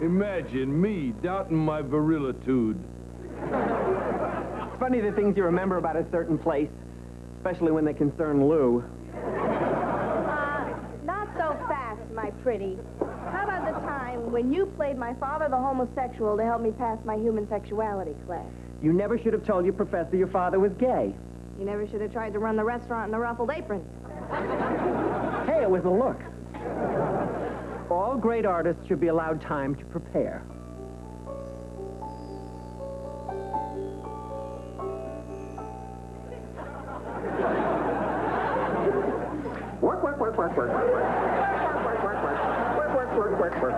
Imagine me doubting my virilitude. It's funny the things you remember about a certain place, especially when they concern Lou. Not so fast, my pretty. How about the time when you played my father the homosexual to help me pass my human sexuality class? You never should have told your professor your father was gay. You never should have tried to run the restaurant in a ruffled apron. Hey, it was a look. All great artists should be allowed time to prepare. Work, work, work, work, work, work, work. Work, work, work, work, work, work.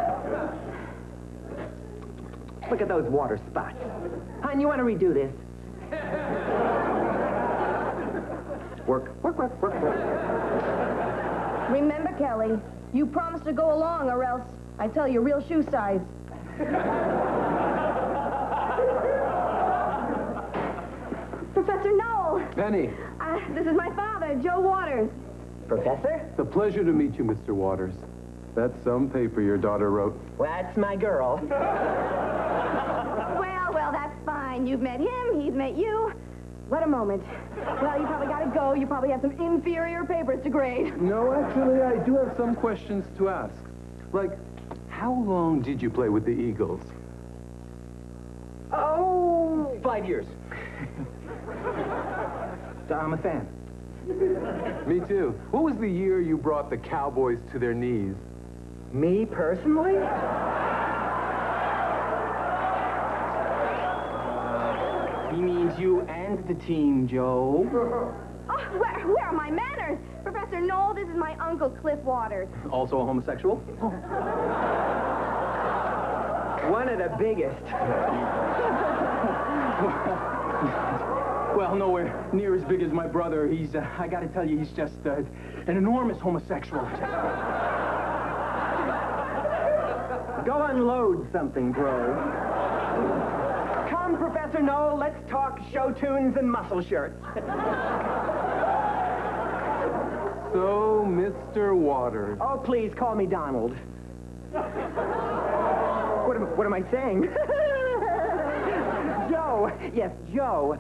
Look at those water spots. Hon, you want to redo this? Work, work, work, work, work. Remember, Kelly, you promised to go along or else I tell you real shoe size. Professor Knoll. Penny. This is my father, Joe Waters. Professor? It's a pleasure to meet you, Mr. Waters. That's some paper your daughter wrote. Well, that's my girl. Well, that's fine. You've met him, he's met you. What a moment. Well, you probably got to go. You probably have some inferior papers to grade. No, actually, I do have some questions to ask. Like, how long did you play with the Eagles? Oh, 5 years. I'm a fan. Me too. What was the year you brought the Cowboys to their knees? Me personally? He means you and the team, Joe. Oh, where are my manners? Professor Knoll, this is my uncle, Cliff Waters. Also a homosexual? One of the biggest. Well, nowhere near as big as my brother. He's, I gotta tell you, he's just an enormous homosexual. Go unload something, bro. Come, Professor Knoll, let's talk show tunes and muscle shirts. So, Mr. Waters. Oh, please, call me Donald. What am I saying? Joe. Yes, Joe.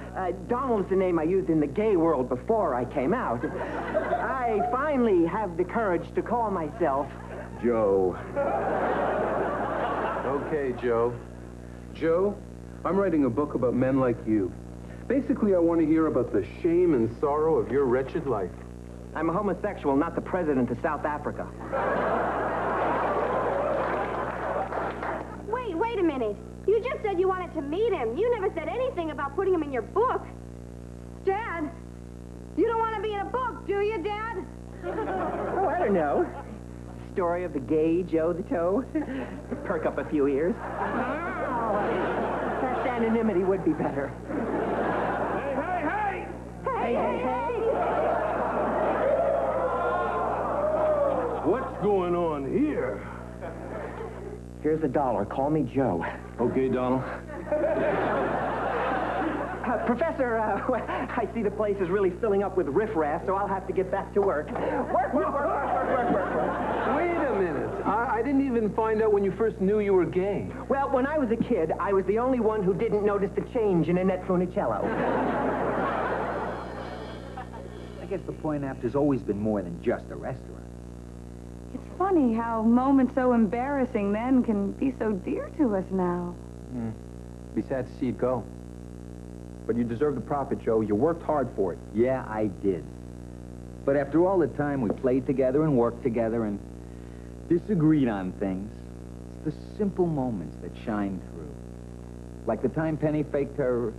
Donald's the name I used in the gay world before I came out. I finally have the courage to call myself Joe. Okay, Joe. Joe, I'm writing a book about men like you. Basically, I want to hear about the shame and sorrow of your wretched life. I'm a homosexual, not the president of South Africa. Wait a minute. You just said you wanted to meet him. You never said anything about putting him in your book. Dad, you don't want to be in a book, do you, Dad? Oh, I don't know. Story of the gay Joe the Toe. Perk up a few ears. That anonymity would be better. Hey! Hey! What's going on here? Here's $1. Call me Joe. Okay, Donald. Professor, I see the place is really filling up with riffraff, so I'll have to get back to work. Work. Wait a minute. I didn't even find out when you first knew you were gay. Well, when I was a kid, I was the only one who didn't notice the change in Annette Funicello. I guess the point after's always been more than just a restaurant. It's funny how moments so embarrassing then can be so dear to us now. Be sad to see it go. But you deserve the profit, Joe. You worked hard for it. Yeah, I did. But after all the time we played together and worked together and disagreed on things, it's the simple moments that shine through. Like the time Penny faked her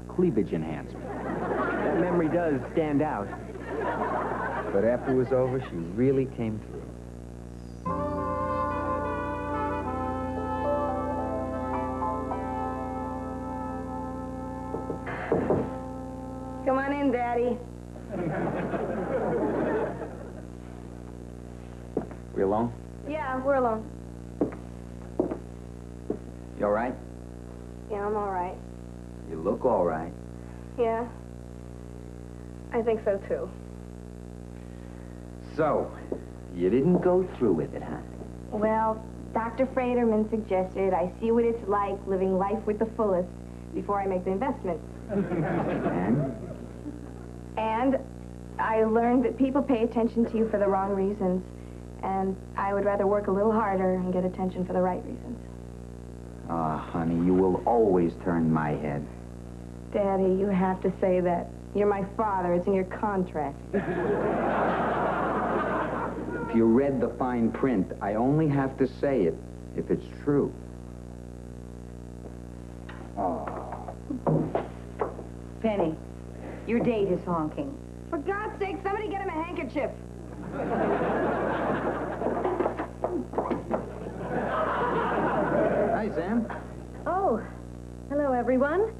cleavage enhancement. That memory does stand out. But after it was over, she really came through. Come on in, Daddy. We alone? Yeah, we're alone. You all right? Yeah, I'm all right. You look all right. Yeah. I think so, too. So, you didn't go through with it, huh? Well, Dr. Fraterman suggested I see what it's like living life with the fullest before I make the investment. And I learned that people pay attention to you for the wrong reasons, and I would rather work a little harder and get attention for the right reasons. Ah, honey, you will always turn my head. Daddy, you have to say that. You're my father. It's in your contract. If you read the fine print, I only have to say it if it's true. Oh. Penny, your date is honking. For God's sake, somebody get him a handkerchief. Hi, Sam. Oh, hello, everyone.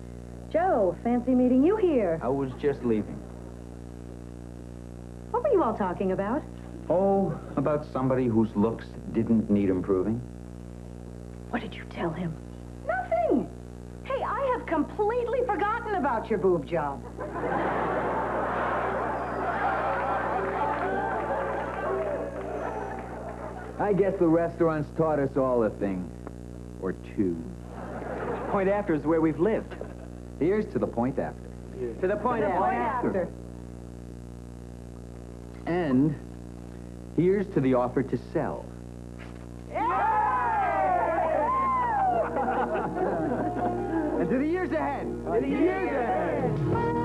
Joe, fancy meeting you here. I was just leaving. What were you all talking about? Oh, about somebody whose looks didn't need improving. What did you tell him? Nothing. Hey, I have completely forgotten about your boob job. I guess the restaurant's taught us all a thing. Or two. Point after is where we've lived. Here's to the point after. To the point after. And here's to the offer to sell. And to the years ahead. To the years ahead.